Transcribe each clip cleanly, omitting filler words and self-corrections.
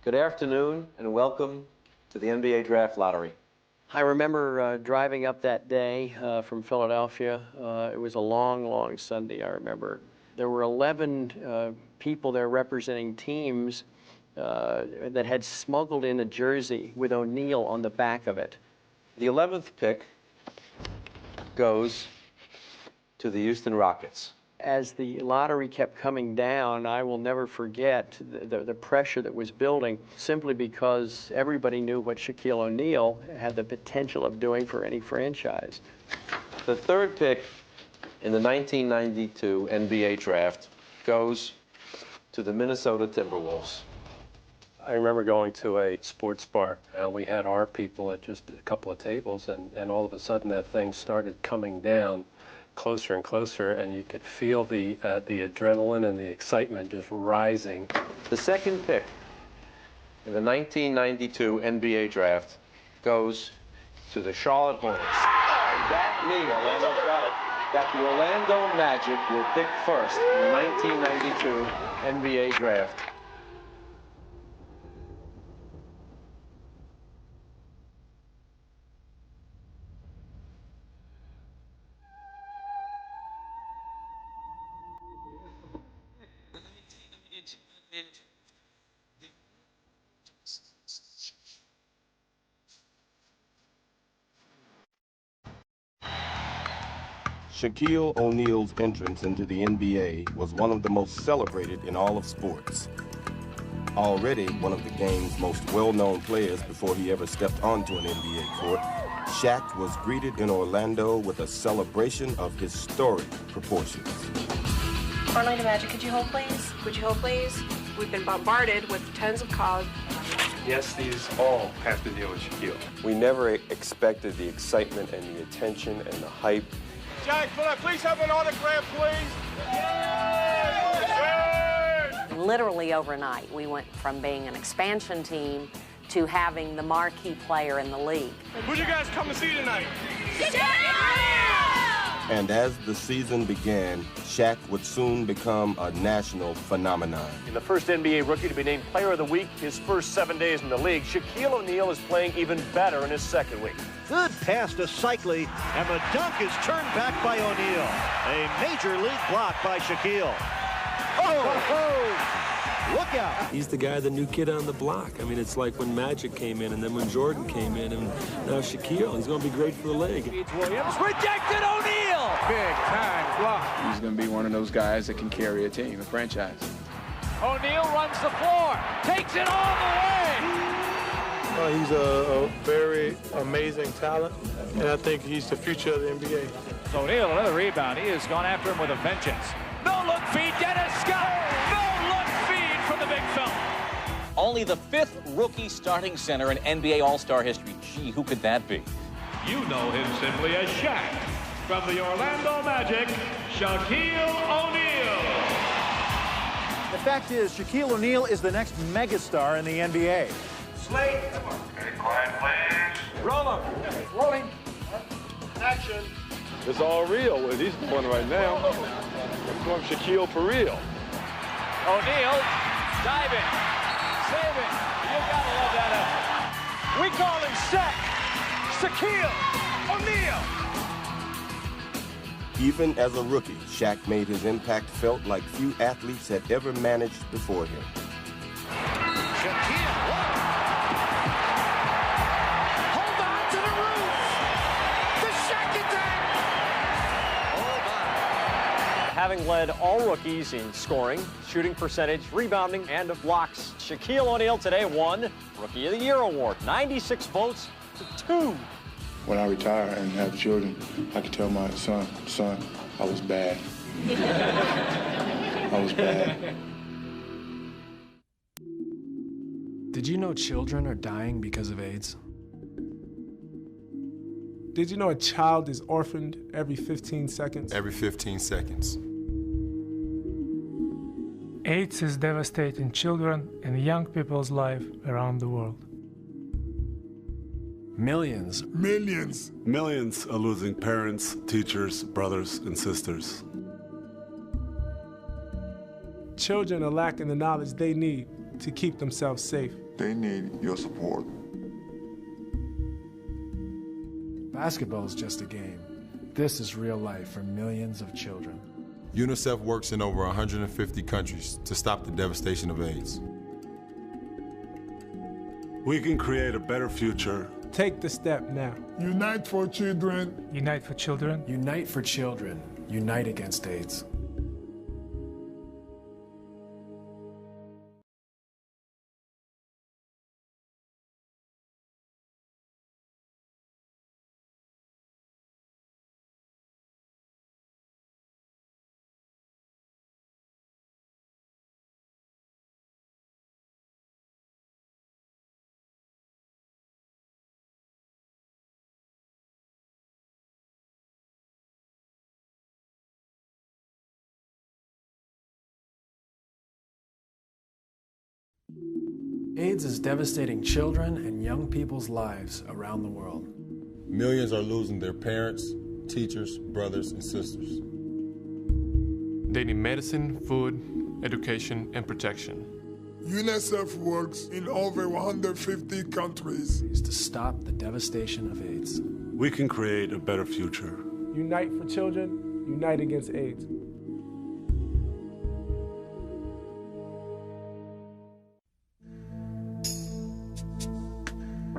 Good afternoon and welcome to the NBA Draft Lottery. I remember driving up that day from Philadelphia. It was a long, long Sunday, I remember. There were 11 people there representing teams that had smuggled in a jersey with Oneal on the back of it. The 11th pick goes to the Houston Rockets. As the lottery kept coming down, I will never forget the pressure that was building, simply because everybody knew what Shaquille O'Neal had the potential of doing for any franchise. The third pick in the 1992 NBA draft goes to the Minnesota Timberwolves. I remember going to a sports bar, and we had our people at just a couple of tables, and all of a sudden that thing started coming down closer and closer, and you could feel the adrenaline and the excitement just rising. The second pick in the 1992 NBA draft goes to the Charlotte Hornets. That means that the Orlando Magic will pick first in the 1992 NBA draft. Shaquille O'Neal's entrance into the NBA was one of the most celebrated in all of sports. Already one of the game's most well-known players before he ever stepped onto an NBA court, Shaq was greeted in Orlando with a celebration of historic proportions. Orlando Magic, could you hold please? Would you hold please? We've been bombarded with tons of calls. Yes, these all have to deal with Shaquille. We never expected the excitement and the attention and the hype. Jack, could I please have an autograph, please? Literally overnight, we went from being an expansion team to having the marquee player in the league. Who'd you guys come to see tonight? And as the season began, Shaq would soon become a national phenomenon. In the first NBA rookie to be named Player of the Week his first 7 days in the league, Shaquille O'Neal is playing even better in his second week. Good pass to Shaquille, and the dunk is turned back by O'Neal. A major league block by Shaquille. Oh! Look out! He's the guy, the new kid on the block. I mean, it's like when Magic came in, and then when Jordan came in, and now Shaquille. He's going to be great for the league. It's Williams, rejected O'Neal! Big time block. He's going to be one of those guys that can carry a team, a franchise. O'Neal runs the floor, takes it all the way! He's a very amazing talent, and I think he's the future of the NBA. O'Neal, another rebound. He has gone after him with a vengeance. No-look feed, Dennis Scott! No-look feed for the big fella. Only the 5th rookie starting center in NBA All-Star history. Gee, who could that be? You know him simply as Shaq. From the Orlando Magic, Shaquille O'Neal. The fact is, Shaquille O'Neal is the next megastar in the NBA. Slate. Okay, quiet, please. Roll him. Rolling. Action. It's all real what he's doing right now. From Shaquille for real. O'Neal, diving, saving. You gotta love that effort. We call him Shaq. Shaquille O'Neal. Even as a rookie, Shaq made his impact felt like few athletes had ever managed before him. Shaquille. Hold on to the roof. The Shaq attack. Oh, my. Having led all rookies in scoring, shooting percentage, rebounding, and blocks, Shaquille O'Neal today won Rookie of the Year award. 96 votes to 2. When I retire and have children, I can tell my son, I was bad. I was bad. Did you know children are dying because of AIDS? Did you know a child is orphaned every 15 seconds? Every 15 seconds. AIDS is devastating children and young people's life around the world. Millions are losing parents, teachers, brothers, and sisters. Children are lacking the knowledge they need to keep themselves safe. They need your support. Basketball is just a game. This is real life for millions of children. UNICEF works in over 150 countries to stop the devastation of AIDS. We can create a better future. Take the step now. Unite for children. Unite for children. Unite for children. Unite against AIDS. AIDS is devastating children and young people's lives around the world. Millions are losing their parents, teachers, brothers, and sisters. They need medicine, food, education, and protection. UNICEF works in over 150 countries. To stop the devastation of AIDS. We can create a better future. Unite for children. Unite against AIDS.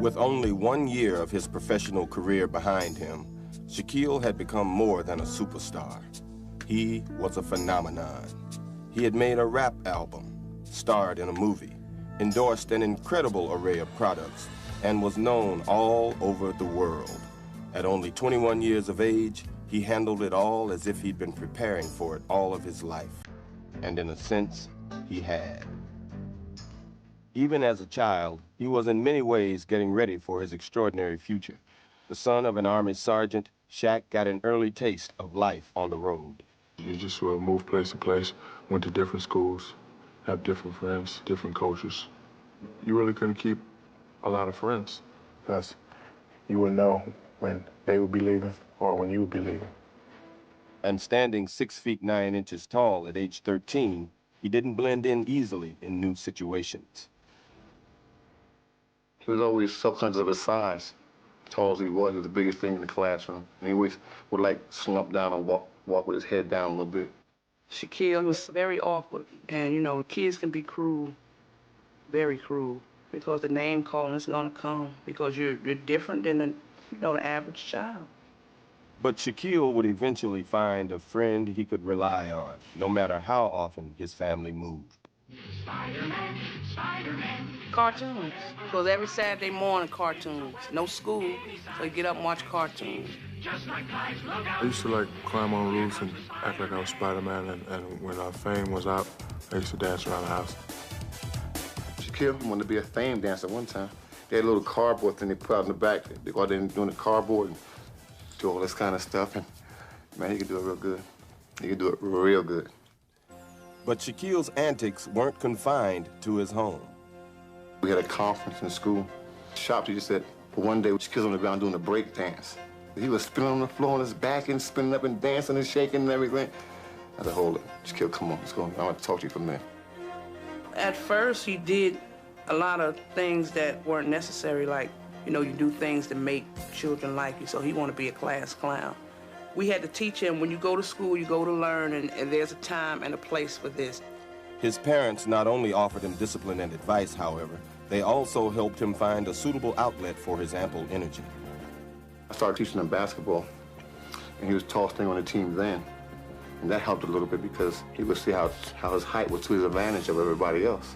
With only 1 year of his professional career behind him, Shaquille had become more than a superstar. He was a phenomenon. He had made a rap album, starred in a movie, endorsed an incredible array of products, and was known all over the world. At only 21 years of age, he handled it all as if he'd been preparing for it all of his life. And in a sense, he had. Even as a child, he was in many ways getting ready for his extraordinary future. The son of an Army sergeant, Shaq got an early taste of life on the road. You just move place to place, went to different schools, have different friends, different coaches. You really couldn't keep a lot of friends because you would know when they would be leaving or when you would be leaving. And standing 6 feet 9 inches tall at age 13, he didn't blend in easily in new situations. He was always self-conscious of his size. Tall as he was the biggest thing in the classroom. And he always would like slump down and walk with his head down a little bit. Shaquille was very awkward. And, you know, kids can be cruel, very cruel, because the name calling is gonna come because you're different than the average child. But Shaquille would eventually find a friend he could rely on, no matter how often his family moved. Spider-Man, Spider-Man. Cartoons. Because every Saturday morning, cartoons. No school, so you get up and watch cartoons. I used to climb on roofs and act like I was Spider-Man, and when our fame was out, I used to dance around the house. Shaquille wanted to be a fame dancer one time. They had a little cardboard thing they put out in the back. They go out there and doing the cardboard and do all this kind of stuff, and man, he could do it real good. He could do it real good. But Shaquille's antics weren't confined to his home. We had a conference in school. Shop teacher said, for one day, Shaquille's on the ground doing a break dance. He was spinning on the floor on his back and spinning up and dancing and shaking and everything. I said, hold it, Shaquille, come on, let's go. I want to talk to you from there. At first, he did a lot of things that weren't necessary, like, you know, you do things to make children like you, so he wanted to be a class clown. We had to teach him, when you go to school, you go to learn, and there's a time and a place for this. His parents not only offered him discipline and advice, however, they also helped him find a suitable outlet for his ample energy. I started teaching him basketball, and he was the tallest thing on the team then. And that helped a little bit because he would see how his height was to his advantage of everybody else.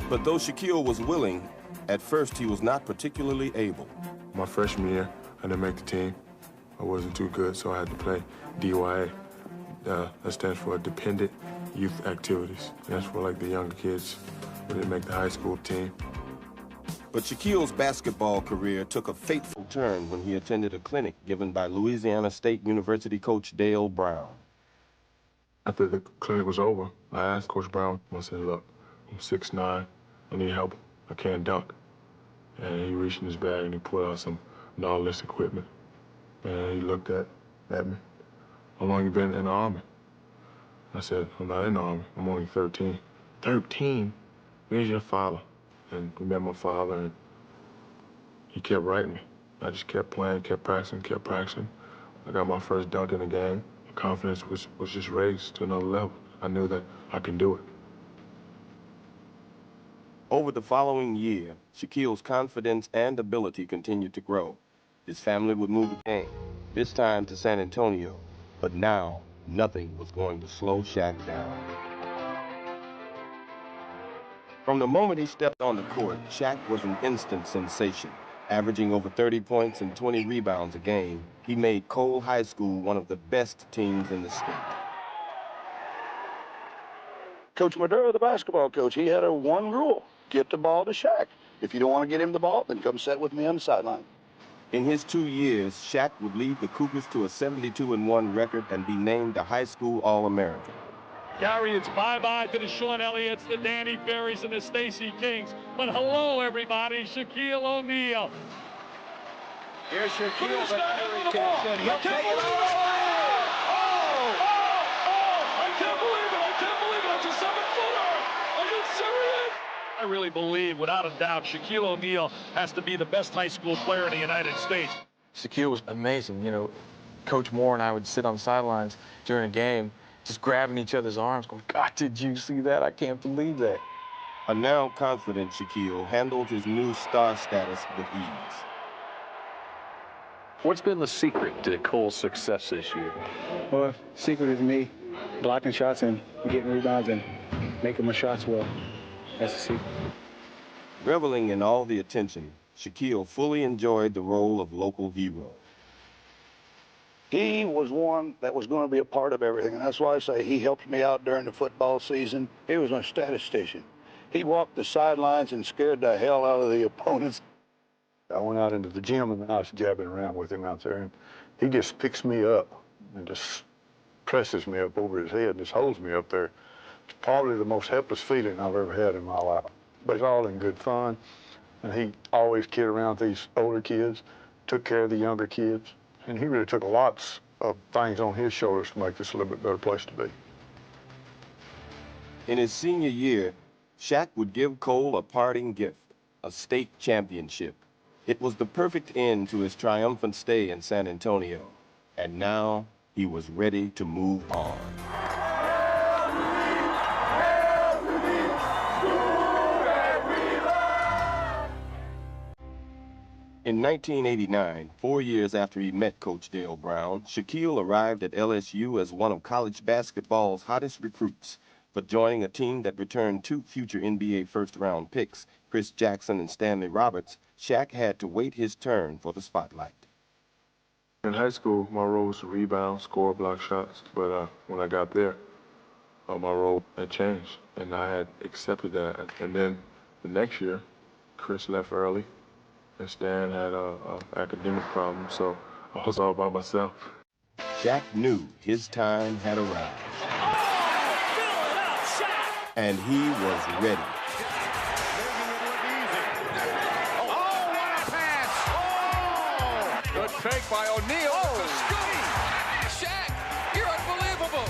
But though Shaquille was willing, at first he was not particularly able. My freshman year, I didn't make the team. I wasn't too good, so I had to play DYA. That stands for Dependent Youth Activities. That's for the younger kids who didn't make the high school team. But Shaquille's basketball career took a fateful turn when he attended a clinic given by Louisiana State University coach Dale Brown. After the clinic was over, I asked Coach Brown, I said, look, I'm 6'9", I need help, I can't dunk. And he reached in his bag and he pulled out some Nautilus equipment. And he looked at me. How long you been in the Army? I said, I'm not in the Army, I'm only 13. 13? "Where's your father?" And we met my father, and he kept writing me. I just kept playing, kept practicing. I got my first dunk in the game. My confidence was just raised to another level. I knew that I can do it. Over the following year, Shaquille's confidence and ability continued to grow. His family would move again, this time to San Antonio. But now, nothing was going to slow Shaq down. From the moment he stepped on the court, Shaq was an instant sensation. Averaging over 30 points and 20 rebounds a game, he made Cole High School one of the best teams in the state. Coach Maduro, the basketball coach, he had one rule: get the ball to Shaq. If you don't want to get him the ball, then come sit with me on the sideline. In his 2 years, Shaq would lead the Cougars to a 72-1 record and be named a high school All-American. Gary, it's bye-bye to the Sean Elliott's, the Danny Ferrys, and the Stacey Kings. But hello, everybody, Shaquille O'Neal. Here's Shaquille. I can't believe it! I can't believe it! I can't believe it! It's a 7-footer! Are you serious? I really believe, without a doubt, Shaquille O'Neal has to be the best high school player in the United States. Shaquille was amazing. You know, Coach Moore and I would sit on the sidelines during a game, just grabbing each other's arms, going, "God, did you see that? I can't believe that." A now confident Shaquille handled his new star status with ease. What's been the secret to Cole's success this year? Well, secret is me blocking shots and getting rebounds and making my shots well. That's the secret. Reveling in all the attention, Shaquille fully enjoyed the role of local hero. He was one that was going to be a part of everything, and that's why I say he helped me out during the football season. He was a statistician. He walked the sidelines and scared the hell out of the opponents. I went out into the gym and I was jabbing around with him out there, and he just picks me up and just presses me up over his head and just holds me up there. It's probably the most helpless feeling I've ever had in my life. But it's all in good fun, and he always kid around with these older kids, took care of the younger kids, and he really took lots of things on his shoulders to make this a little bit better place to be. In his senior year, Shaq would give Cole a parting gift, a state championship. It was the perfect end to his triumphant stay in San Antonio, and now he was ready to move on. In 1989, 4 years after he met Coach Dale Brown, Shaquille arrived at LSU as one of college basketball's hottest recruits. But joining a team that returned 2 future NBA first-round picks, Chris Jackson and Stanley Roberts, Shaq had to wait his turn for the spotlight. In high school, my role was to rebound, score, block shots. But when I got there, my role had changed, and I had accepted that. And then the next year, Chris left early, and Stan had a academic problem, so I was all by myself. Shaq knew his time had arrived. And he was ready. Good fake by O'Neal. Shaq, you're unbelievable.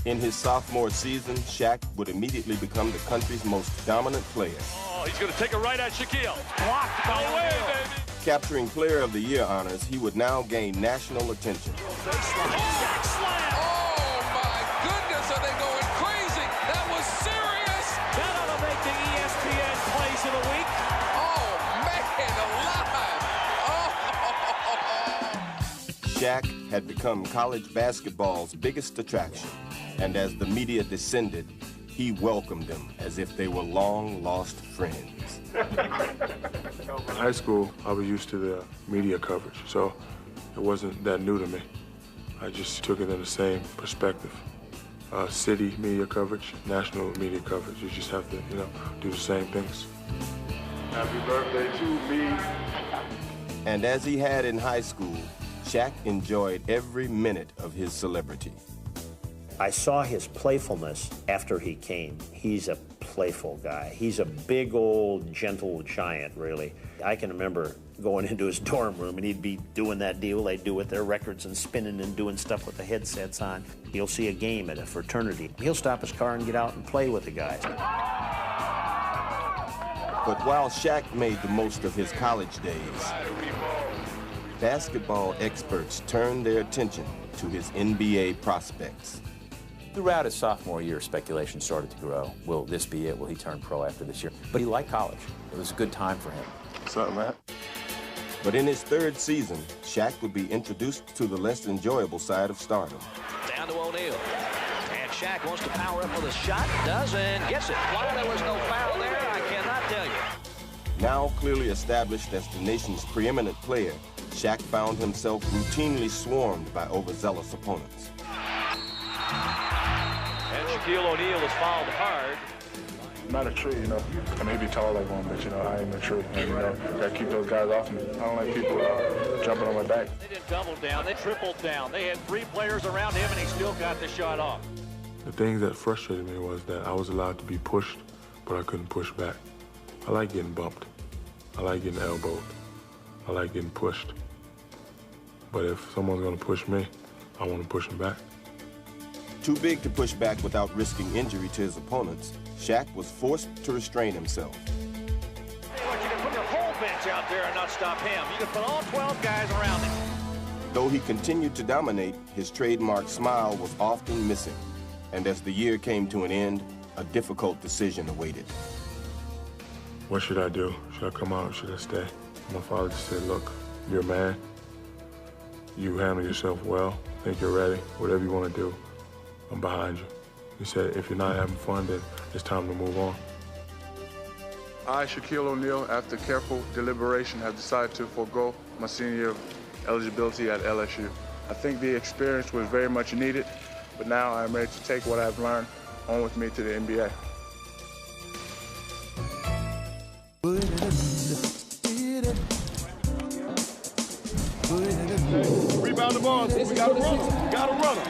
In his sophomore season, Shaq would immediately become the country's most dominant player. Oh, he's going to take a right at Shaquille. Blocked by O'Neal, baby. Capturing Player of the Year honors, he would now gain national attention. Are they going crazy? That was serious. That ought to make the ESPN Plays of the Week. Oh, man, alive. Oh. Shaq had become college basketball's biggest attraction, and as the media descended, he welcomed them as if they were long-lost friends. In high school, I was used to the media coverage, so it wasn't that new to me. I just took it in the same perspective. City media coverage, national media coverage. You just have to, do the same things. Happy birthday to me. And as he had in high school, Shaq enjoyed every minute of his celebrity. I saw his playfulness after he came. He's a playful guy. He's a big old gentle giant, really. I can remember going into his dorm room and he'd be doing that deal they do with their records and spinning and doing stuff with the headsets on. He'll see a game at a fraternity. He'll stop his car and get out and play with the guys. But while Shaq made the most of his college days, basketball experts turned their attention to his NBA prospects. Throughout his sophomore year, speculation started to grow. Will this be it? Will he turn pro after this year? But he liked college. It was a good time for him. What's up, man? But in his third season, Shaq would be introduced to the less enjoyable side of stardom. Down to Oneal. And Shaq wants to power up with a shot. Does and gets it. Why there was no foul there, I cannot tell you. Now clearly established as the nation's preeminent player, Shaq found himself routinely swarmed by overzealous opponents. And Shaquille Oneal is fouled hard. I'm not a tree, you know. I may be tall like one, but, you know, I ain't a tree. And, you know, got to keep those guys off me. I don't like people jumping on my back. They didn't double down. They tripled down. They had 3 players around him, and he still got the shot off. The thing that frustrated me was that I was allowed to be pushed, but I couldn't push back. I like getting bumped. I like getting elbowed. I like getting pushed. But if someone's going to push me, I want to push them back. Too big to push back without risking injury to his opponents, Shaq was forced to restrain himself. Hey, look, you can put your whole bench out there and not stop him. You can put all 12 guys around him. Though he continued to dominate, his trademark smile was often missing. And as the year came to an end, a difficult decision awaited. What should I do? Should I come out or should I stay? My father just said, look, you're a man. You handle yourself well. Think you're ready. Whatever you want to do, I'm behind you. He said, if you're not having fun, then it's time to move on. I, Shaquille Oneal, after careful deliberation, have decided to forego my senior year eligibility at LSU. I think the experience was very much needed, but now I'm ready to take what I've learned on with me to the NBA. Rebound the ball. We got a runner. Got a runner.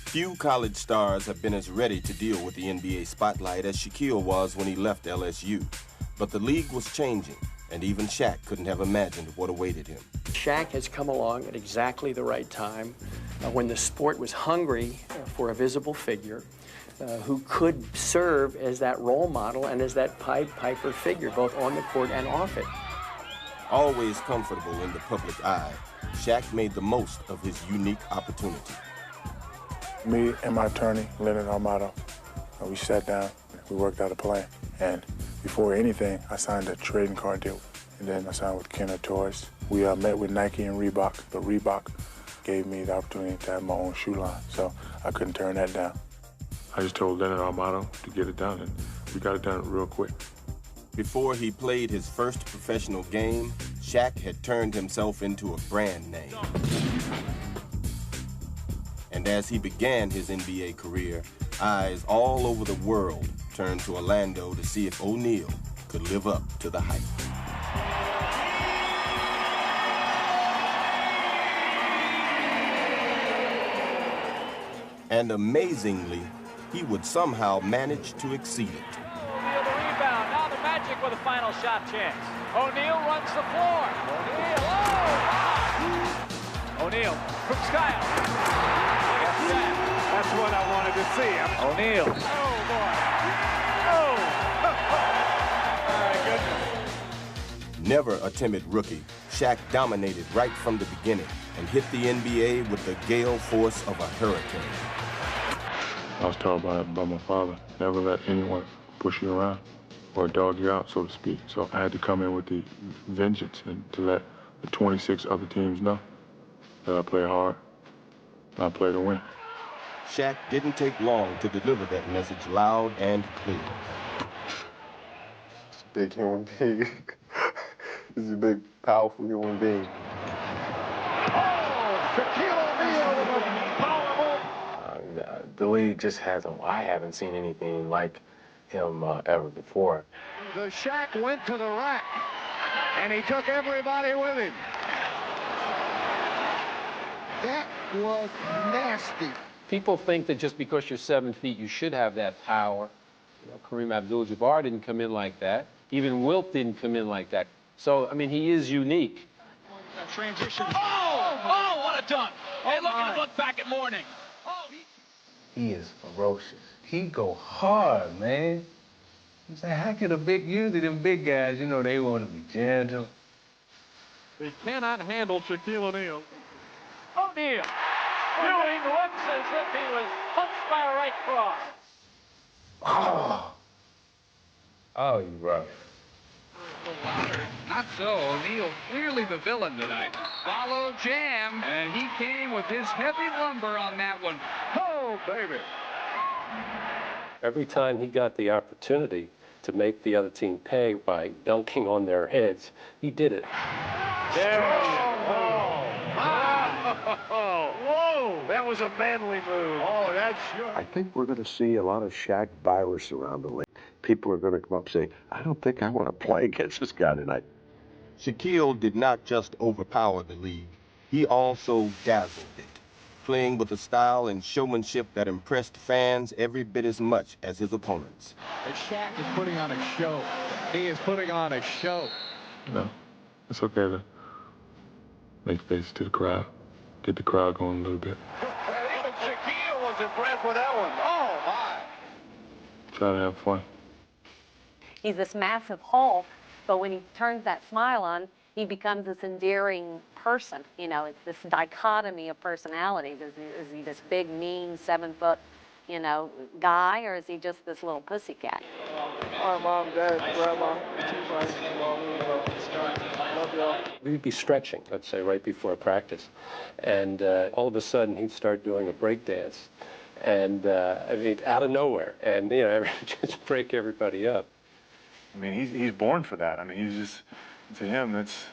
Few college stars have been as ready to deal with the NBA spotlight as Shaquille was when he left LSU. But the league was changing, and even Shaq couldn't have imagined what awaited him. Shaq has come along at exactly the right time, when the sport was hungry for a visible figure who could serve as that role model and as that Pied Piper figure, both on the court and off it. Always comfortable in the public eye, Shaq made the most of his unique opportunity. Me and my attorney, Leonard Armato, we sat down, we worked out a plan. And before anything, I signed a trading card deal. And then I signed with Kenner Toys. We met with Nike and Reebok, but Reebok gave me the opportunity to have my own shoe line, so I couldn't turn that down. I just told Leonard Armato to get it done, and we got it done real quick. Before he played his first professional game, Shaq had turned himself into a brand name. And as he began his NBA career, eyes all over the world turned to Orlando to see if Oneal could live up to the hype. And amazingly, he would somehow manage to exceed it. Oneal the rebound. Now the Magic with a final shot chance. Oneal runs the floor. Oneal, Oneal from Skyle. Look at that. That's what I wanted to see. Oneal. Oh, boy. Oh. My goodness. Never a timid rookie, Shaq dominated right from the beginning and hit the NBA with the gale force of a hurricane. I was taught by my father, never let anyone push you around or dog you out, so to speak. So I had to come in with the vengeance and to let the 26 other teams know that I play hard, and I play to win. Shaq didn't take long to deliver that message loud and clear. It's a big human being. He's a big, powerful human being. Shaquille Oneal with a powerful. The league just hasn't. I haven't seen anything like him ever before. The Shaq went to the rack, and he took everybody with him. That was nasty. People think that just because you're 7 feet, you should have that power. You know, Kareem Abdul-Jabbar didn't come in like that. Even Wilt didn't come in like that. So, I mean, he is unique. Transition. Oh, what a dunk. Hey, look at him look back at Mourning. He is ferocious. He go hard, man. You say, how could usually them big guys, you know, they want to be gentle. They cannot handle Shaquille O'Neal. Oneal doing looks as if he was punched by a right cross. Oh, you rough. Not so. Oneal clearly the villain tonight. Follow jam, and he came with his heavy lumber on that one. Oh, baby. Every time he got the opportunity to make the other team pay by dunking on their heads, he did it. There Whoa, that was a manly move. Oh, that's sure. I think we're going to see a lot of Shaq virus around the league. People are going to come up saying, I don't think I want to play against this guy tonight. Shaquille did not just overpower the league, he also dazzled it, playing with a style and showmanship that impressed fans every bit as much as his opponents. Shaq is putting on a show. He is putting on a show. No, it's okay to make faces to the crowd, get the crowd going a little bit. Even Shaquille was impressed with that one. Oh, my. Try to have fun. He's this massive Hulk, but when he turns that smile on, he becomes this endearing person. You know, it's this dichotomy of personalities. Is he this big, mean, 7-foot, you know, guy, or is he just this little pussycat? All right, Mom, Dad, Grandma. Love y'all. We'd be stretching, let's say, right before practice. And all of a sudden, he'd start doing a break dance. And, I mean, out of nowhere. And, you know, just break everybody up. I mean, he's born for that. I mean, he's just, to him, that's,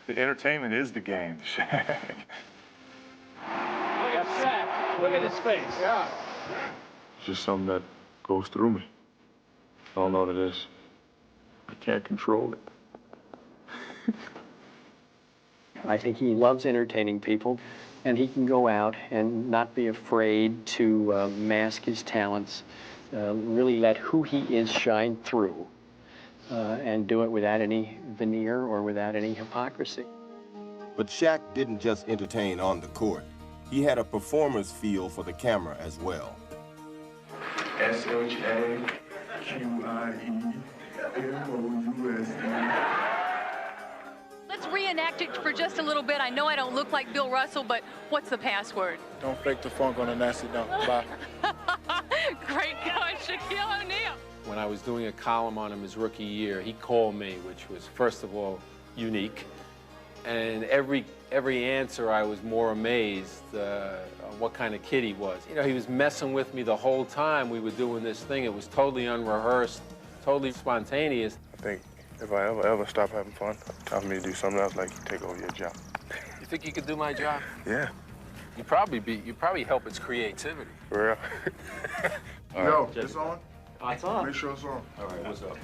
the entertainment is the game, Shaq. Look at Shaq. Look at his face. Yeah. It's just something that goes through me. I don't know what it is. I can't control it. I think he loves entertaining people, and he can go out and not be afraid to mask his talents, really let who he is shine through, and do it without any veneer or without any hypocrisy. But Shaq didn't just entertain on the court. He had a performer's feel for the camera as well. SHAQIEMOUSE. Let's reenact it for just a little bit. I know I don't look like Bill Russell, but what's the password? Don't fake the funk on a nasty dunk. Bye. Great guy, Shaquille O'Neal. When I was doing a column on him his rookie year, he called me, which was, first of all, unique. And every answer, I was more amazed on what kind of kid he was. You know, he was messing with me the whole time we were doing this thing. It was totally unrehearsed, totally spontaneous. I think if I ever stop having fun, time for me to do something else, like take over your job. You think you could do my job? Yeah. You probably help its creativity. For real? Yo, it's on? It's on. Make sure it's on. All right, what's up?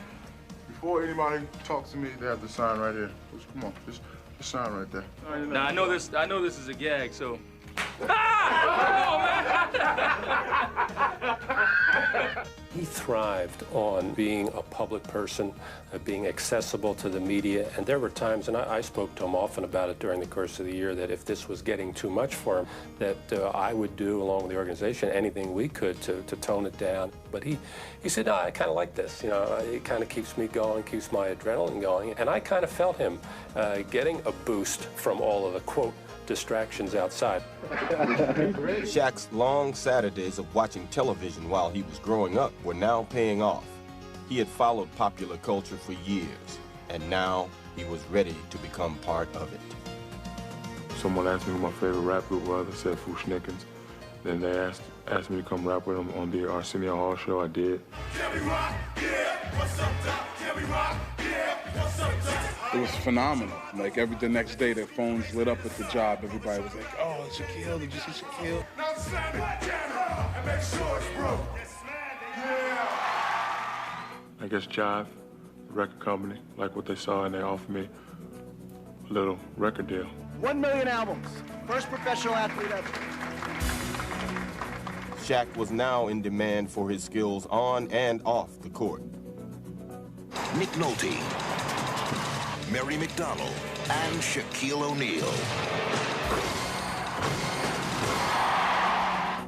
Before anybody talks to me, they have to sign right here. Come on, just sign right there. Now I know this is a gag, so. He thrived on being a public person, being accessible to the media, and there were times, and I spoke to him often about it during the course of the year, that if this was getting too much for him, that I would do, along with the organization, anything we could to tone it down. But he said, no, I kind of like this. You know, it kind of keeps me going, keeps my adrenaline going, and I kind of felt him getting a boost from all of the, quote, distractions outside. Shaq's long Saturdays of watching television while he was growing up were now paying off. He had followed popular culture for years, and now he was ready to become part of it. Someone asked me who my favorite rap group was. I said Fushnikins. Then they asked me to come rap with them on the Arsenio Hall show. I did. It was phenomenal. Like the next day, their phones lit up at the job. Everybody was like, "Oh, it's Shaquille! Did you see Shaquille?" Now stand that camera and make sure it's broke. I guess Jive, the record company, like what they saw, and they offered me a little record deal. 1 million albums. First professional athlete ever. Shaq was now in demand for his skills on and off the court. Nick Nolte, Mary McDonald, and Shaquille O'Neal.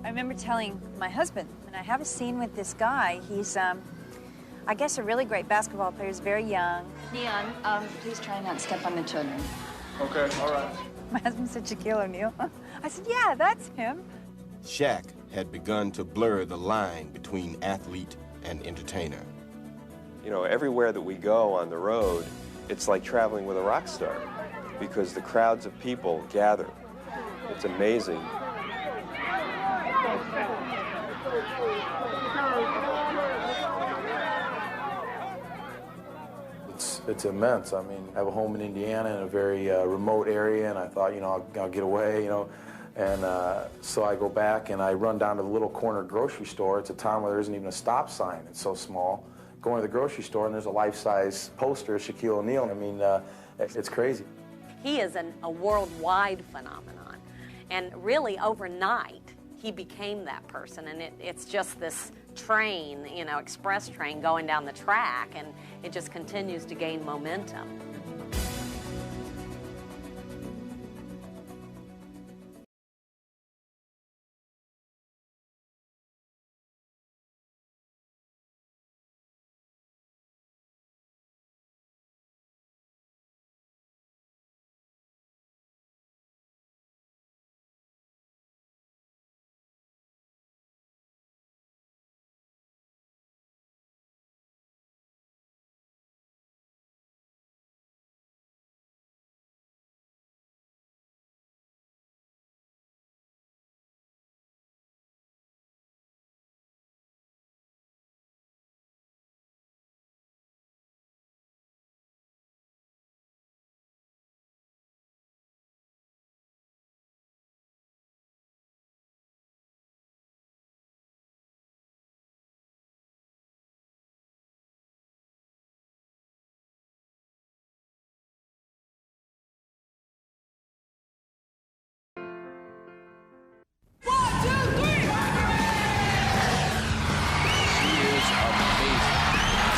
I remember telling my husband, and I have a scene with this guy. He's, I guess, a really great basketball player. He's very young. Neon, please try not to step on the children. Okay, all right. My husband said, Shaquille O'Neal. I said, yeah, that's him. Shaq had begun to blur the line between athlete and entertainer. You know, everywhere that we go on the road, it's like traveling with a rock star because the crowds of people gather. It's amazing. It's immense. I mean, I have a home in Indiana in a very remote area, and I thought, you know, I'll get away, you know. And so I go back and I run down to the little corner grocery store. It's a town where there isn't even a stop sign. It's so small. Go into the grocery store and there's a life-size poster of Shaquille O'Neal. I mean, it's crazy. He is a worldwide phenomenon. And really, overnight, he became that person. And it's just this train, you know, express train going down the track, and it just continues to gain momentum.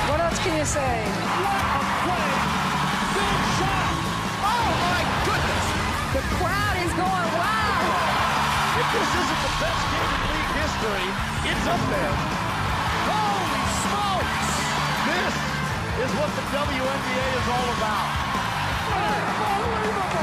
What else can you say? What a play! Big shot! Oh my goodness! The crowd is going wild! If this isn't the best game in league history, it's up there. Holy smokes! This is what the WNBA is all about. Unbelievable!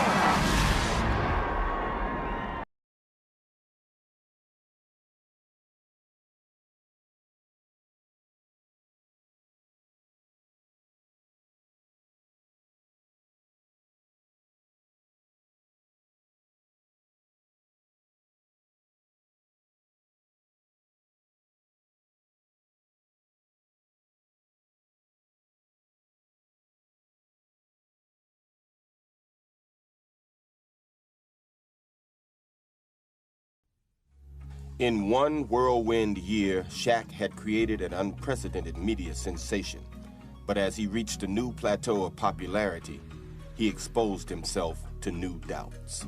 In one whirlwind year, Shaq had created an unprecedented media sensation. But as he reached a new plateau of popularity, he exposed himself to new doubts.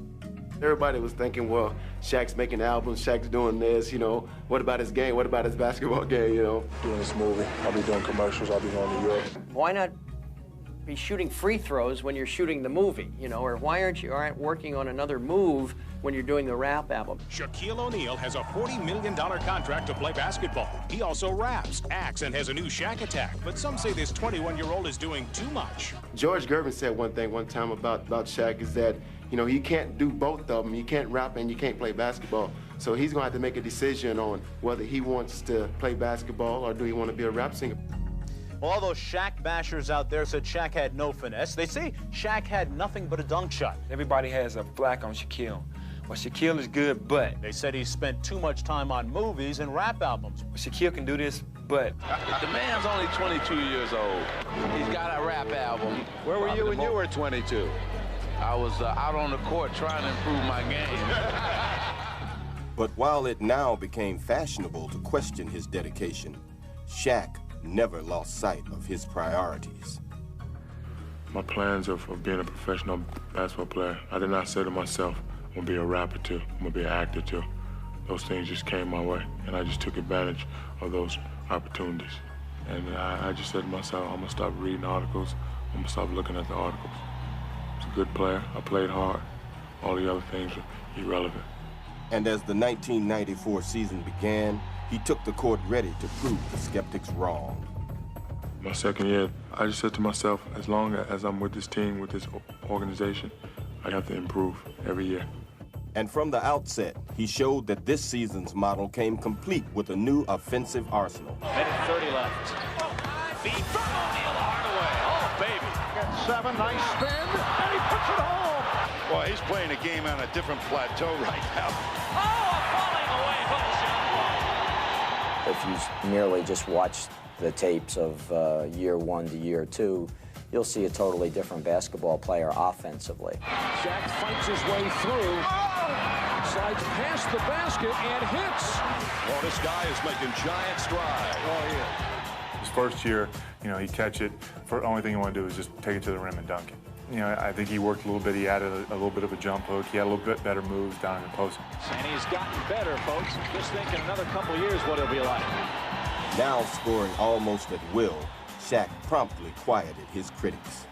Everybody was thinking, well, Shaq's making albums, Shaq's doing this, you know, what about his game, what about his basketball game, you know? Doing this movie, I'll be doing commercials, I'll be going to New York. Why not be shooting free throws when you're shooting the movie, you know, or why aren't you working on another move when you're doing the rap album? Shaquille O'Neal has a $40 million contract to play basketball. He also raps, acts, and has a new Shaq attack. But some say this 21-year-old is doing too much. George Gervin said one thing one time about Shaq is that, you know, he can't do both of them. You can't rap and you can't play basketball. So he's gonna have to make a decision on whether he wants to play basketball or do he want to be a rap singer. Well, all those Shaq bashers out there said Shaq had no finesse. They say Shaq had nothing but a dunk shot. Everybody has a flack on Shaquille. Well, Shaquille is good, but... They said he spent too much time on movies and rap albums. Well, Shaquille can do this, but... The man's only 22 years old. He's got a rap album. Where were you when you were 22? I was out on the court trying to improve my game. But while it now became fashionable to question his dedication, Shaq never lost sight of his priorities. My plans of being a professional basketball player, I did not say to myself, I'm gonna be a rapper too, I'm gonna be an actor too. Those things just came my way, and I just took advantage of those opportunities. And I just said to myself, I'm gonna stop reading articles, I'm gonna stop looking at the articles. I was a good player, I played hard. All the other things are irrelevant. And as the 1994 season began, he took the court ready to prove the skeptics wrong. My second year, I just said to myself, as long as I'm with this team, with this organization, I have to improve every year. And from the outset, he showed that this season's model came complete with a new offensive arsenal. Minute 30 left. Feed from Oneal Hardaway. Oh, baby. Got 7, nice spin, and he puts it home. Well, he's playing a game on a different plateau right now. Oh, falling away from the shot clock. If you merely just watch the tapes of year 1 to year 2, you'll see a totally different basketball player offensively. Shaq fights his way through, slides past the basket and hits. Well, this guy is making giant strides. Oh, yeah. His first year, you know, he'd catch it. The only thing he wanted to do was just take it to the rim and dunk it. You know, I think he worked a little bit. He added a little bit of a jump hook. He had a little bit better moves down in the post. And he's gotten better, folks. Just think in another couple years what he'll be like. Now scoring almost at will, Shaq promptly quieted his critics.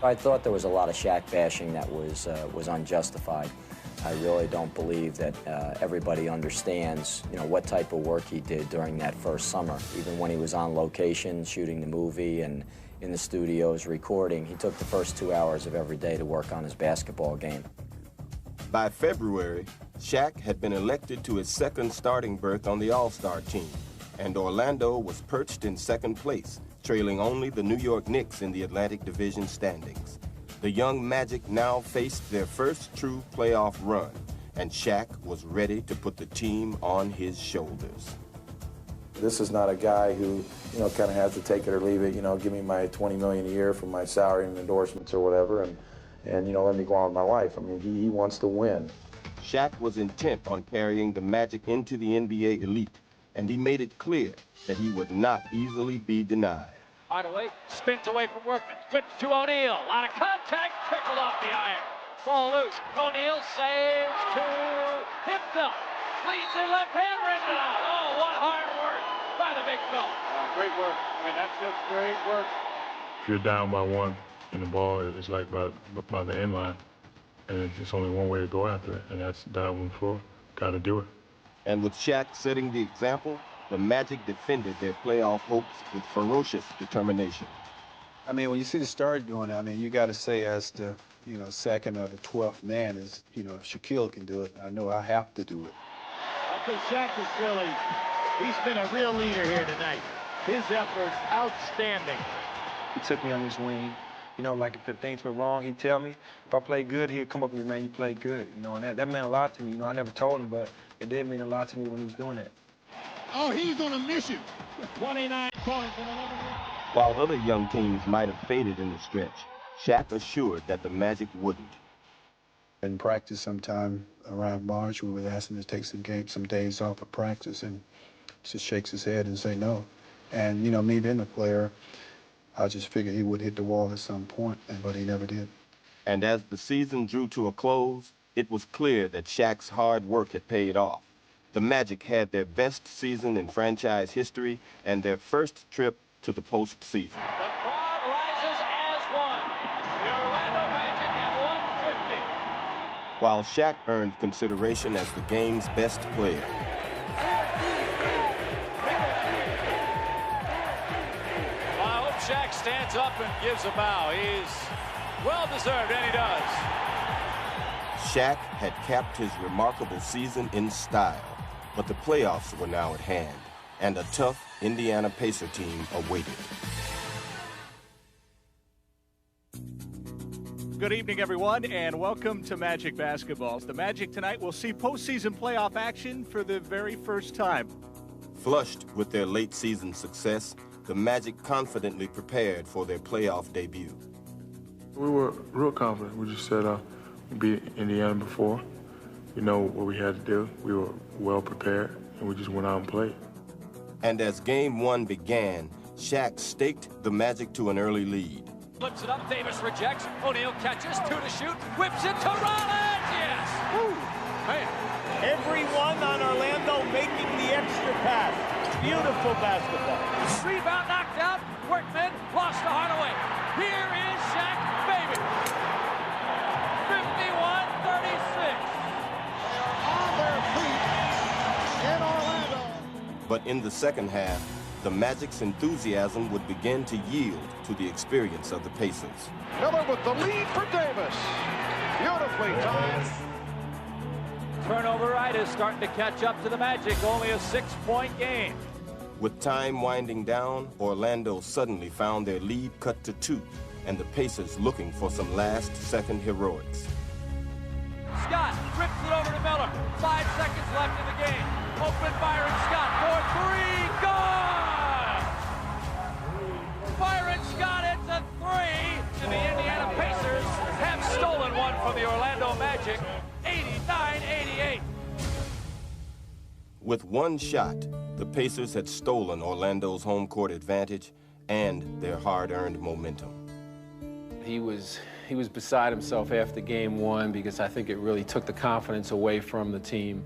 I thought there was a lot of Shaq bashing that was unjustified. I really don't believe that everybody understands, you know, what type of work he did during that first summer. Even when he was on location shooting the movie and in the studios recording, he took the first 2 hours of every day to work on his basketball game. By February, Shaq had been elected to his second starting berth on the All-Star team, and Orlando was perched in second place, trailing only the New York Knicks in the Atlantic Division standings. The young Magic now faced their first true playoff run, and Shaq was ready to put the team on his shoulders. This is not a guy who, you know, kind of has to take it or leave it, you know, give me my $20 million a year for my salary and endorsements or whatever, and you know, let me go on with my life. I mean, he wants to win. Shaq was intent on carrying the Magic into the NBA elite, and he made it clear that he would not easily be denied. Hardaway spins away from Workman, flips to Oneal. A lot of contact, trickled off the iron. Ball loose. Oneal saves to himself. Leads in left hand, written out. Oh, what hard work by the big fella. Great work. I mean, that's just great work. If you're down by one and the ball is like by the end line, and it's only one way to go after it, and that's down on the floor. Got to do it. And with Shaq setting the example, the Magic defended their playoff hopes with ferocious determination. I mean, when you see the Stars doing it, I mean, you got to say as the, you know, second or the 12th man is, you know, if Shaquille can do it, I know I have to do it. Uncle Shaq is really, he's been a real leader here tonight. His effort's outstanding. He took me on his wing. You know, like if things went wrong, he'd tell me. If I played good, he'd come up and me, man, you played good. You know, and that meant a lot to me. You know, I never told him, but it did mean a lot to me when he was doing that. Oh, he's gonna miss you. 29 points in 11 minutes. While other young teams might have faded in the stretch, Shaq assured that the Magic wouldn't. In practice sometime around March, we would ask him to take some days off of practice, and he just shakes his head and say no. And, you know, me being a player, I just figured he would hit the wall at some point, but he never did. And as the season drew to a close, it was clear that Shaq's hard work had paid off. The Magic had their best season in franchise history and their first trip to the postseason. The crowd rises as one. The Orlando Magic at 150. While Shaq earned consideration as the game's best player. I hope Shaq stands up and gives a bow. He's well-deserved, and he does. Shaq had capped his remarkable season in style, but the playoffs were now at hand, and a tough Indiana Pacer team awaited. Good evening, everyone, and welcome to Magic Basketball. The Magic tonight will see postseason playoff action for the very first time. Flushed with their late season success, the Magic confidently prepared for their playoff debut. We were real confident. We just said we beat Indiana before. We know what we had to do. We were well prepared, and we just went out and played. And as game one began, Shaq staked the Magic to an early lead. Flips it up, Davis rejects. Oneal catches, 2 to shoot, whips it to Rollins, yes! Woo! Man. Everyone on Orlando making the extra pass. Beautiful basketball. Rebound knocked out, Workman lost to Hardaway. Here is Shaq, baby. 51-36. On their feet in Orlando. But in the second half, the Magic's enthusiasm would begin to yield to the experience of the Pacers. Miller with the lead for Davis. Beautifully timed. Turnover-itis starting to catch up to the Magic, only a 6-point game. With time winding down, Orlando suddenly found their lead cut to 2, and the Pacers looking for some last-second heroics. Scott rips it over to Miller. 5 seconds left in the game. Open Byron Scott for 3. Gone! Byron Scott hits a 3. And the Indiana Pacers have stolen one from the Orlando Magic. 89-88. With one shot, the Pacers had stolen Orlando's home court advantage and their hard-earned momentum. He was beside himself after game one because I think it really took the confidence away from the team.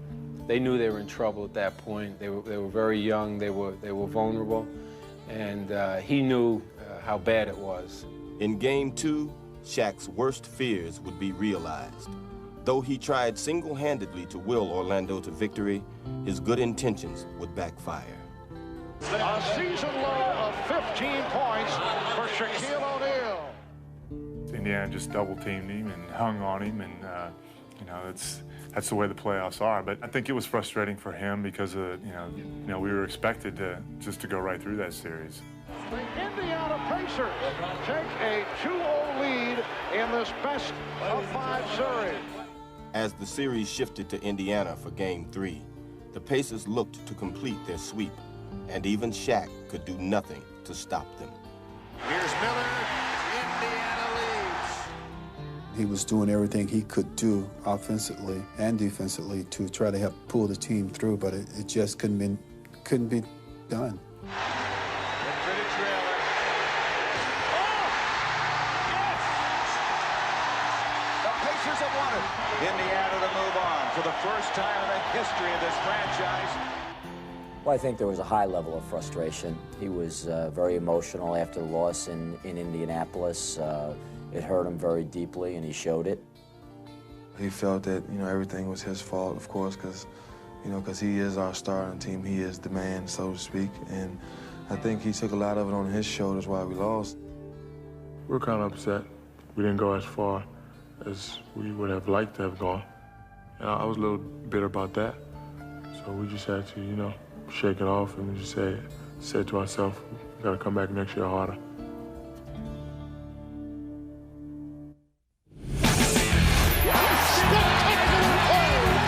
They knew they were in trouble at that point. They were very young. They were vulnerable, and he knew how bad it was. In game two, Shaq's worst fears would be realized. Though he tried single-handedly to will Orlando to victory, his good intentions would backfire. A season low of 15 points for Shaquille O'Neal. Indiana just double-teamed him and hung on him, and you know, that's the way the playoffs are. But I think it was frustrating for him because of, you know, we were expected to go right through that series. The Indiana Pacers take a 2-0 lead in this best of 5 series. As the series shifted to Indiana for game 3, the Pacers looked to complete their sweep, and even Shaq could do nothing to stop them. Here's Miller. Indiana leads. He was doing everything he could do offensively and defensively to try to help pull the team through, but it just couldn't be done. Indiana to move on for the first time in the history of this franchise. Well, I think there was a high level of frustration. He was very emotional after the loss in Indianapolis. It hurt him very deeply, and he showed it. He felt that, everything was his fault, of course, because he is our star on the team. He is the man, so to speak. And I think he took a lot of it on his shoulders while we lost. We're kind of upset. We didn't go as far as we would have liked to have gone. And I was a little bitter about that. So we just had to, shake it off and just say to ourselves, we gotta come back next year harder.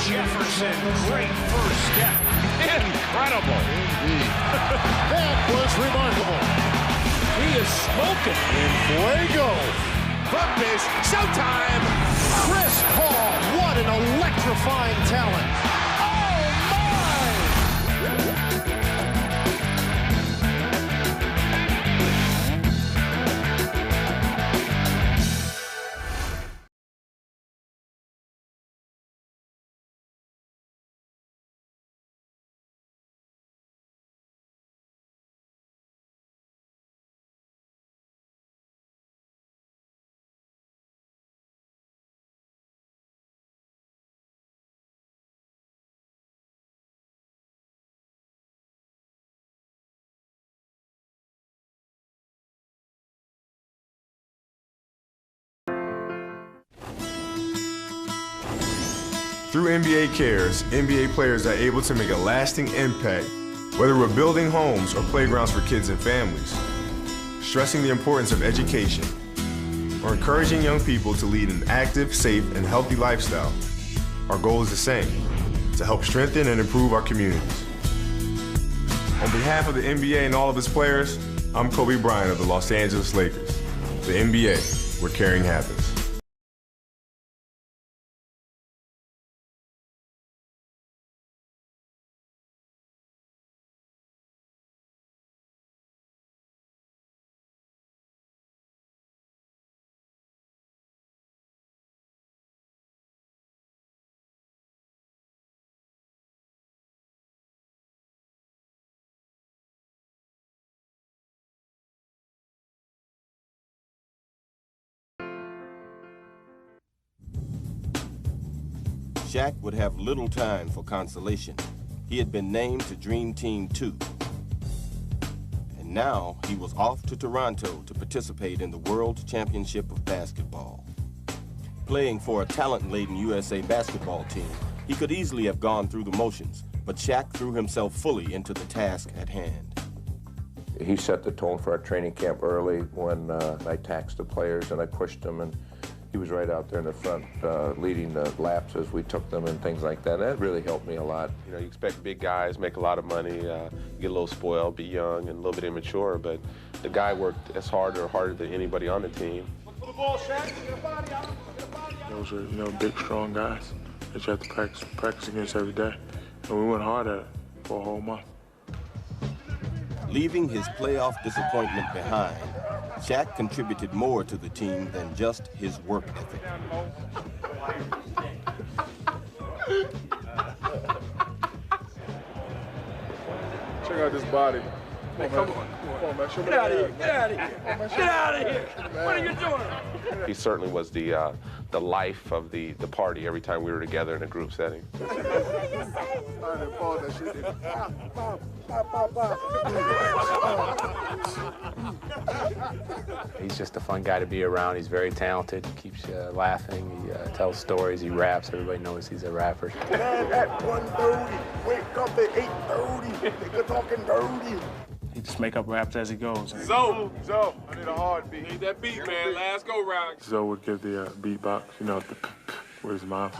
Jefferson, great first step. Incredible. Indeed. That was remarkable. He is smoking. In fuego. Bump is showtime. Chris Paul, what an electrifying talent. Through NBA Cares, NBA players are able to make a lasting impact, whether we're building homes or playgrounds for kids and families, stressing the importance of education, or encouraging young people to lead an active, safe, and healthy lifestyle. Our goal is the same, to help strengthen and improve our communities. On behalf of the NBA and all of its players, I'm Kobe Bryant of the Los Angeles Lakers. The NBA, where caring happens. Shaq would have little time for consolation. He had been named to Dream Team 2. And now he was off to Toronto to participate in the World Championship of Basketball. Playing for a talent-laden USA basketball team, he could easily have gone through the motions, but Shaq threw himself fully into the task at hand. He set the tone for our training camp early when I taxed the players and I pushed them, and he was right out there in the front leading the laps as we took them and things like that. And that really helped me a lot. You know, you expect big guys, make a lot of money, get a little spoiled, be young and a little bit immature, but the guy worked as hard or harder than anybody on the team. Look for the ball, Shaq. Those are, big, strong guys that you have to practice against every day. And we went hard at it for a whole month. Leaving his playoff disappointment behind, Shaq contributed more to the team than just his work ethic. Check out this body. Man, come on. Come on, man. Get out of here. Get out of here. Get out of here. What are you doing? He certainly was the life of the party every time we were together in a group setting. He's just a fun guy to be around. He's very talented. He keeps laughing. He tells stories. He raps. Everybody knows he's a rapper. Man, at 1:30, wake up at 8:30. Nigga talking dirty. He just make up raps as he goes. Zo, I need a hard beat. Need that beat, man. Last go round. Zo would give the beatbox, with his mouth.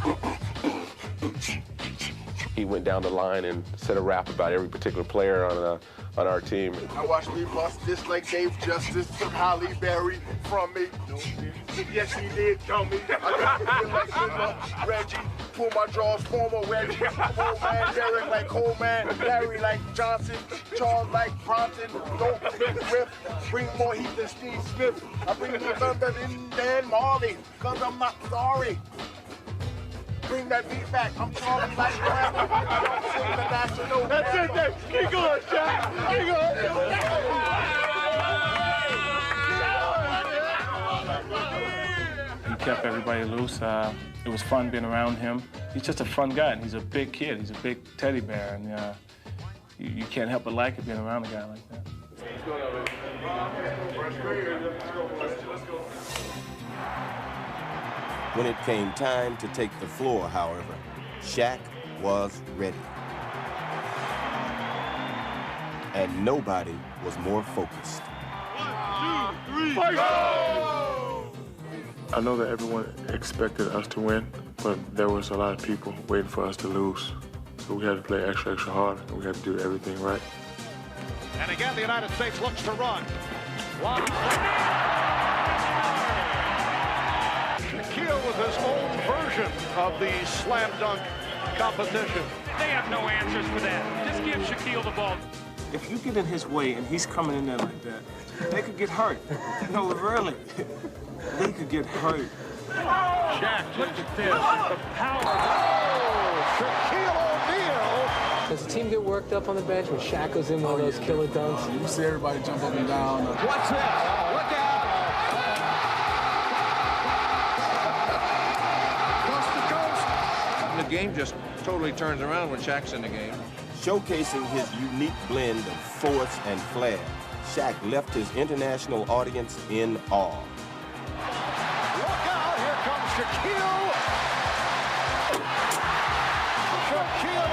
He went down the line and said a rap about every particular player on our team. I watched me bust this like Dave Justice, took Holly Berry from me. Yes, he did, dummy. I got to feel like Zimmer, Reggie, pull my drawers, former Reggie. Coleman, Derek like Coleman, Larry like Johnson, Charles like Bronson. Don't big riff, bring more heat than Steve Smith. I bring more thunder than Dan Marley, cause I'm not sorry. Bring that beat back. I'm Charlie like Grandma. I don't sing the national. That's it. Keep going, Shaq. Keep going. He kept everybody loose. It was fun being around him. He's just a fun guy, and he's a big kid. He's a big teddy bear, and you can't help but like it being around a guy like that. When it came time to take the floor, however, Shaq was ready. And nobody was more focused. 1, 2, 3, go! I know that everyone expected us to win, but there was a lot of people waiting for us to lose. So we had to play extra hard, and we had to do everything right. And again, the United States looks to run. Shaquille with his own version of the slam dunk competition. They have no answers for that. Just give Shaquille the ball. If you get in his way and he's coming in there like that, they could get hurt. No, really. They could get hurt. Shaq, look at this. The power. Oh, Shaquille Oneal. Does the team get worked up on the bench when Shaq goes in one of those killer dunks? You see everybody jump up and down. Watch this. Look out. Coast to coast. The game just totally turns around when Shaq's in the game. Showcasing his unique blend of force and flair, Shaq left his international audience in awe. Look out, here comes Shaquille. Shaquille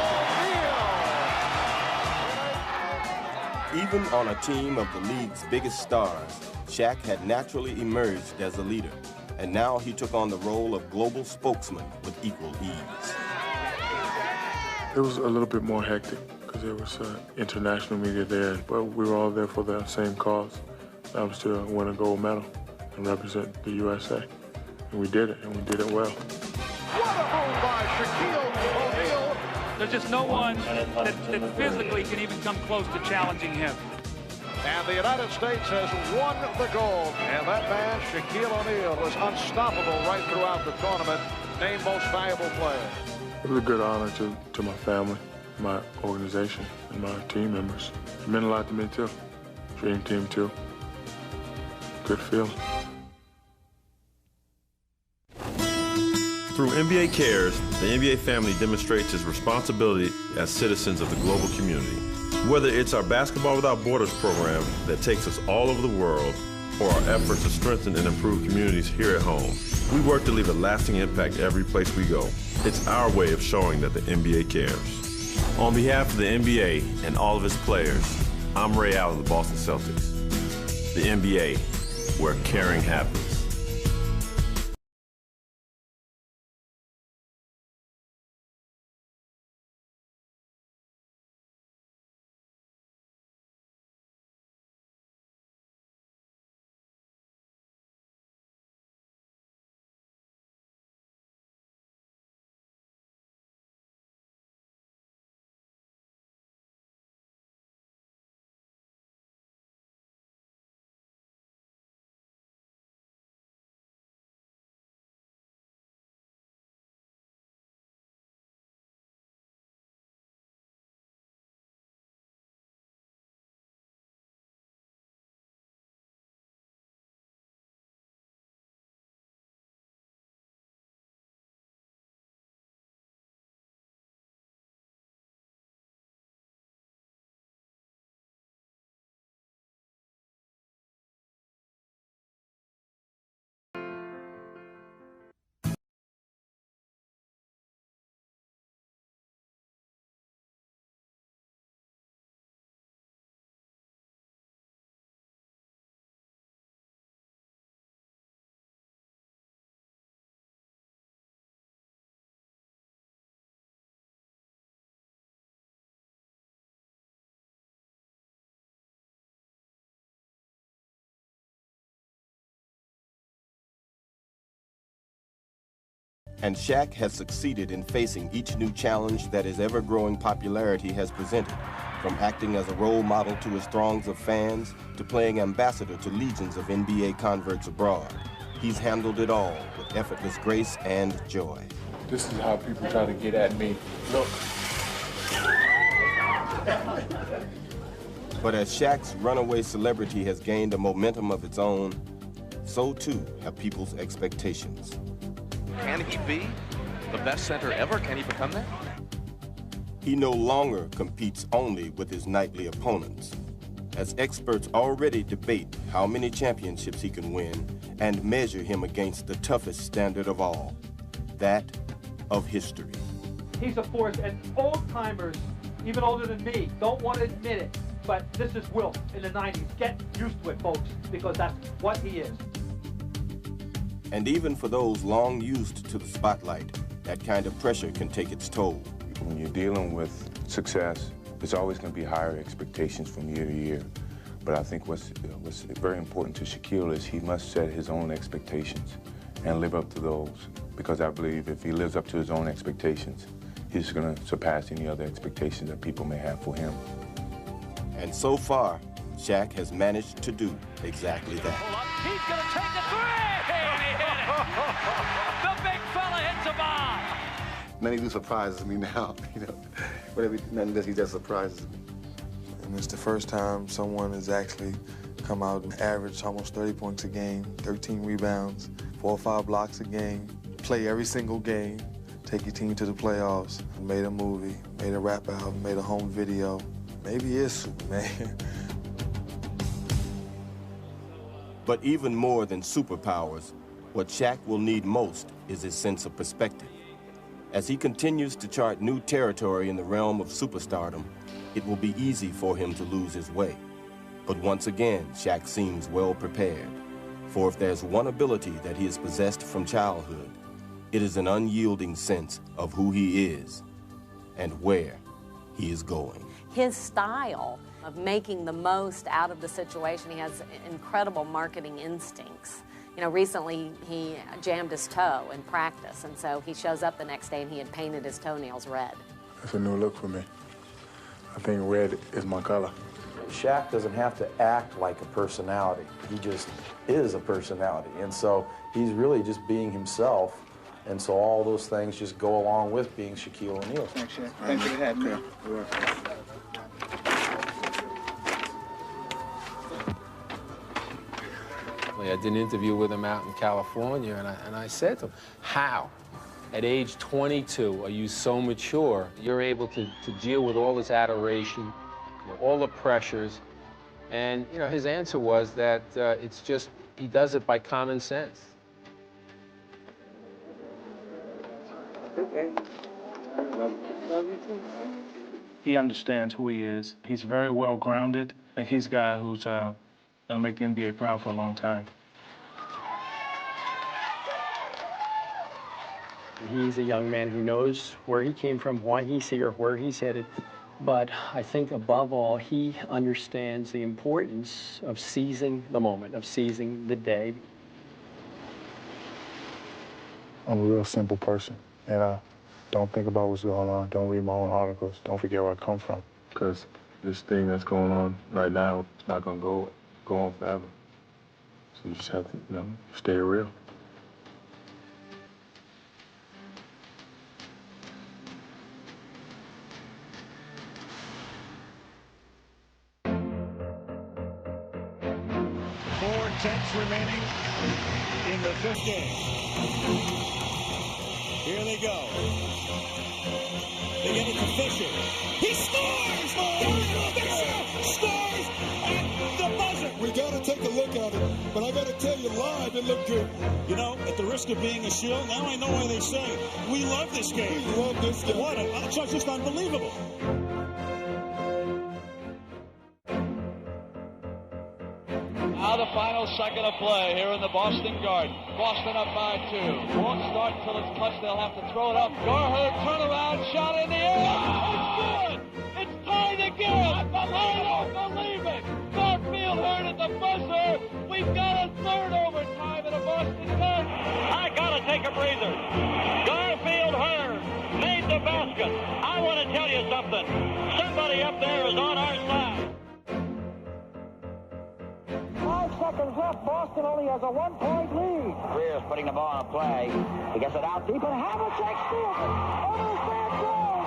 Oneal. Even on a team of the league's biggest stars, Shaq had naturally emerged as a leader, and now he took on the role of global spokesman with equal ease. It was a little bit more hectic because there was international media there, but we were all there for the same cause. That was to win a gold medal and represent the USA. And we did it, and we did it well. What a move by Shaquille O'Neal. There's just no one that physically can even come close to challenging him. And the United States has won the gold. And that man, Shaquille O'Neal, was unstoppable right throughout the tournament, named most valuable player. It was a good honor to my family, my organization, and my team members. It meant a lot to me, too. Dream team, too. Good feeling. Through NBA Cares, the NBA family demonstrates its responsibility as citizens of the global community. Whether it's our Basketball Without Borders program that takes us all over the world, or our efforts to strengthen and improve communities here at home, we work to leave a lasting impact every place we go. It's our way of showing that the NBA cares. On behalf of the NBA and all of its players, I'm Ray Allen of the Boston Celtics. The NBA, where caring happens. And Shaq has succeeded in facing each new challenge that his ever-growing popularity has presented, from acting as a role model to his throngs of fans to playing ambassador to legions of NBA converts abroad. He's handled it all with effortless grace and joy. This is how people try to get at me. Look. But as Shaq's runaway celebrity has gained a momentum of its own, so too have people's expectations. Can he be the best center ever? Can he become that? He no longer competes only with his nightly opponents, as experts already debate how many championships he can win and measure him against the toughest standard of all, that of history. He's a force, and old-timers, even older than me, don't want to admit it, but this is Wilt in the 90s. Get used to it, folks, because that's what he is. And even for those long used to the spotlight, that kind of pressure can take its toll. When you're dealing with success, there's always going to be higher expectations from year to year. But I think what's very important to Shaquille is he must set his own expectations. and live up to those, because I believe if he lives up to his own expectations, he's going to surpass any other expectations that people may have for him. And so far, Shaq has managed to do exactly that. He's going to take the three, and he hit it. The big fella hits a bomb. Nothing surprises me now, Whatever, nothing does, he just surprises me. And it's the first time someone has actually come out and averaged almost 30 points a game, 13 rebounds, 4 or 5 blocks a game, play every single game, take your team to the playoffs, made a movie, made a rap album, made a home video. Maybe he is Superman. But even more than superpowers, what Shaq will need most is his sense of perspective. As he continues to chart new territory in the realm of superstardom, it will be easy for him to lose his way. But once again, Shaq seems well prepared. For if there's one ability that he has possessed from childhood, it is an unyielding sense of who he is and where he is going. His style of making the most out of the situation, he has incredible marketing instincts. Recently he jammed his toe in practice, and so he shows up the next day and he had painted his toenails red. It's a new look for me. I think red is my color. Shaq doesn't have to act like a personality. He just is a personality. And so he's really just being himself. And so all those things just go along with being Shaquille O'Neal. Thanks, Shaq. Thanks for the hat, man. I did an interview with him out in California, and I said to him, how, at age 22, are you so mature, you're able to deal with all this adoration, all the pressures? And, his answer was that it's just, he does it by common sense. Okay. Love you too. He understands who he is. He's very well grounded, and he's a guy who's gonna make the NBA proud for a long time. He's a young man who knows where he came from, why he's here, where he's headed. But I think above all, he understands the importance of seizing the moment, of seizing the day. I'm a real simple person, and I don't think about what's going on. Don't read my own articles. Don't forget where I come from. Because this thing that's going on right now, it's not going to go on forever. So you just have to, stay real. Remaining in the 5th game. Here they go. They get it to Fisher. He scores! Fisher scores at the buzzer. We got to take a look at it, but I got to tell you, live it looked good. At the risk of being a shill, now I know why they say we love this game. We love this game. It's just unbelievable. Now the final second of play here in the Boston Garden. Boston up by 2. Won't start until it's clutch. They'll have to throw it up. Garherd, turnaround, shot in the air. It's good. It's tied again. I don't believe it. Garfield Hurd at the buzzer. We've got a third overtime in a Boston Garden. I got to take a breather. Garfield Hurd made the basket. I want to tell you something. Somebody up there is on our side. 5 seconds left. Boston only has a 1-point lead. Greer's putting the ball on play. He gets it out deep, and Havlicek steals it. Over the stand goes.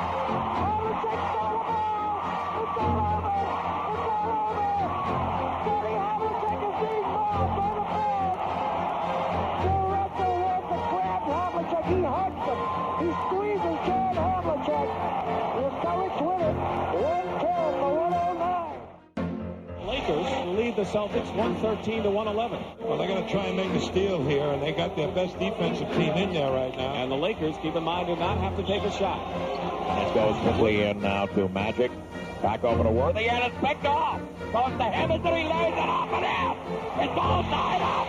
Havlicek stole the ball. It's all over. It's all over. Danny Havlicek is being mauled by the fans. Joe Russell wants to grab Havlicek. He hugs him. He squeezes John Havlicek. The Celtics win it. 110 to 109. Lakers lead the Celtics 113-111. Well, they're going to try and make a steal here, and they got their best defensive team in there right now. And the Lakers, keep in mind, do not have to take a shot. This goes quickly in now to Magic. Back over to Worthy, and it's picked off. Goes to Henderson, he lays it off and out. It's all tied up.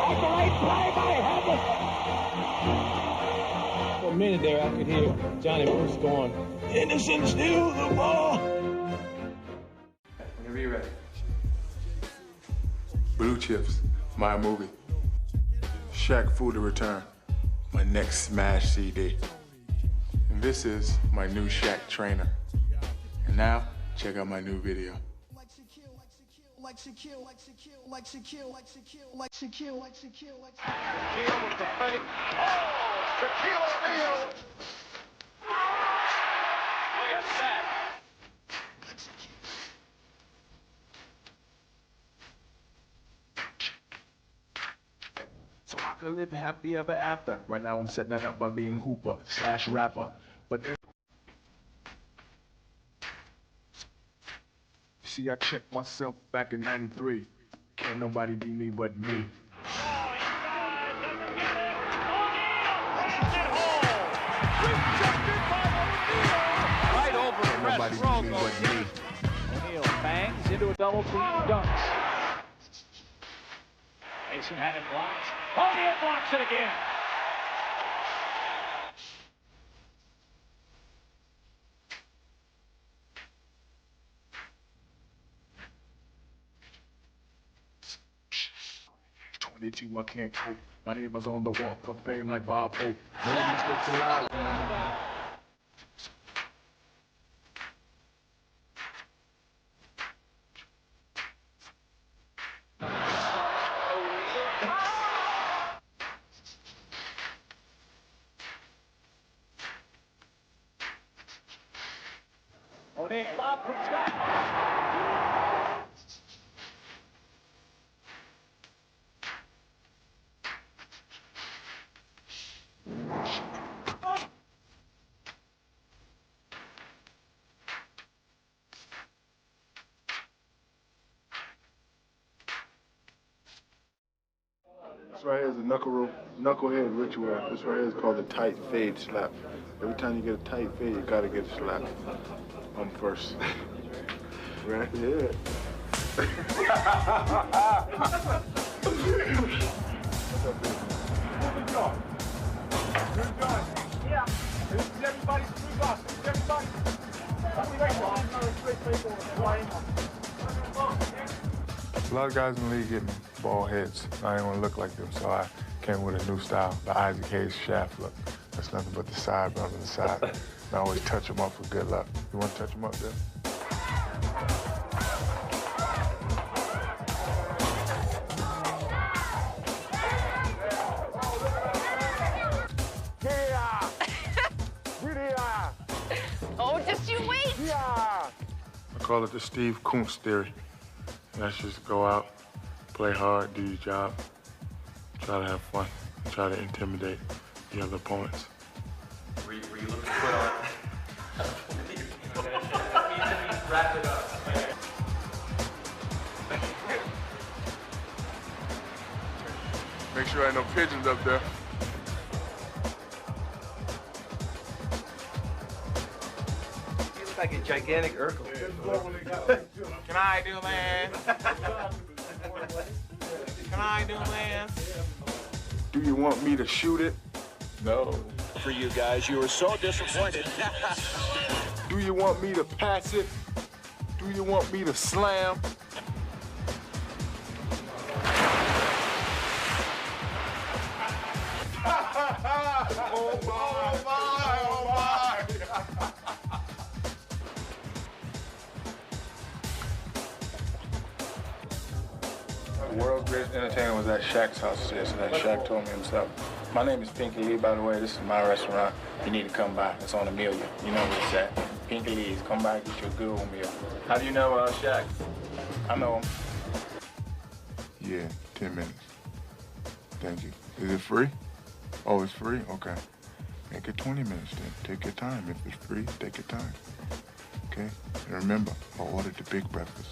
A great play by Henderson. For a minute there, I could hear Johnny Bruce going, Henderson steals the ball. Whenever you're ready. Blue Chips, my movie. Shaq Food to Return, my next smash CD. And this is my new Shaq trainer. And now, check out my new video. Like Shaquille, like Shaquille, like Shaquille, like Shaquille, like Shaquille, like Shaquille, like Shaquille with the fake. Oh, Shaquille O'Neal. Look at that. So I could live happy ever after. Right now I'm setting that up by being hooper / rapper. But see, I checked myself back in '93. Can't nobody be me but me. Right over the Nobody press be me throw. but me. Oneal bangs into a double team, dunks. Mason had it blocked. Oneal blocks it again. I can't cope. My name was on the walk of fame like Bob Hope. No mistakes allowed. Oneal lob from Scott. This right here is a knucklehead ritual. This right here is called the tight fade slap. Every time you get a tight fade, you gotta get a slap. I'm first. Right here. Yeah. This is everybody's free boss. Everybody. A lot of guys in the league getting bald heads. I didn't want to look like them, so I came with a new style, the Isaac Hayes shaft look. That's nothing but the sideburn on the side. And I always touch them up for good luck. You want to touch them up there? Oh, just you wait. I call it the Steve Kuntz theory. That's just go out, play hard, do your job, try to have fun, try to intimidate the other opponents. Were you looking to put on? Wrap it up. Make sure I ain't no pigeons up there. You look like a gigantic Urkel. Can I do man? Can I do man? Do you want me to shoot it? No. For you guys, you were so disappointed. Do you want me to pass it? Do you want me to slam? Oh my. The world's greatest entertainer was at Shaq's house yesterday. Shaq told me himself. My name is Pinky Lee, by the way. This is my restaurant. You need to come by. It's on Amelia. You know where it's at. Pinky Lee's. Come by, get you a good old meal. How do you know Shaq? I know him. Yeah, 10 minutes. Thank you. Is it free? Oh, it's free? Okay. Make it 20 minutes then. Take your time. If it's free, take your time. Okay? And remember, I ordered the big breakfast.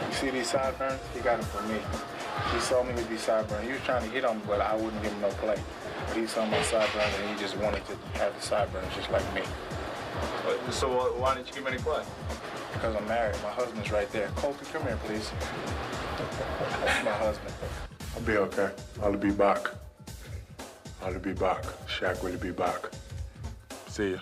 You see these sideburns? He got them from me. He saw me with these sideburns. He was trying to hit on me, but I wouldn't give him no play. But he saw my sideburns and he just wanted to have the sideburns just like me. So why didn't you give him any play? Because I'm married. My husband's right there. Colton, come here, please. That's my husband. I'll be okay. I'll be back. I'll be back. Shaq will be back. See ya.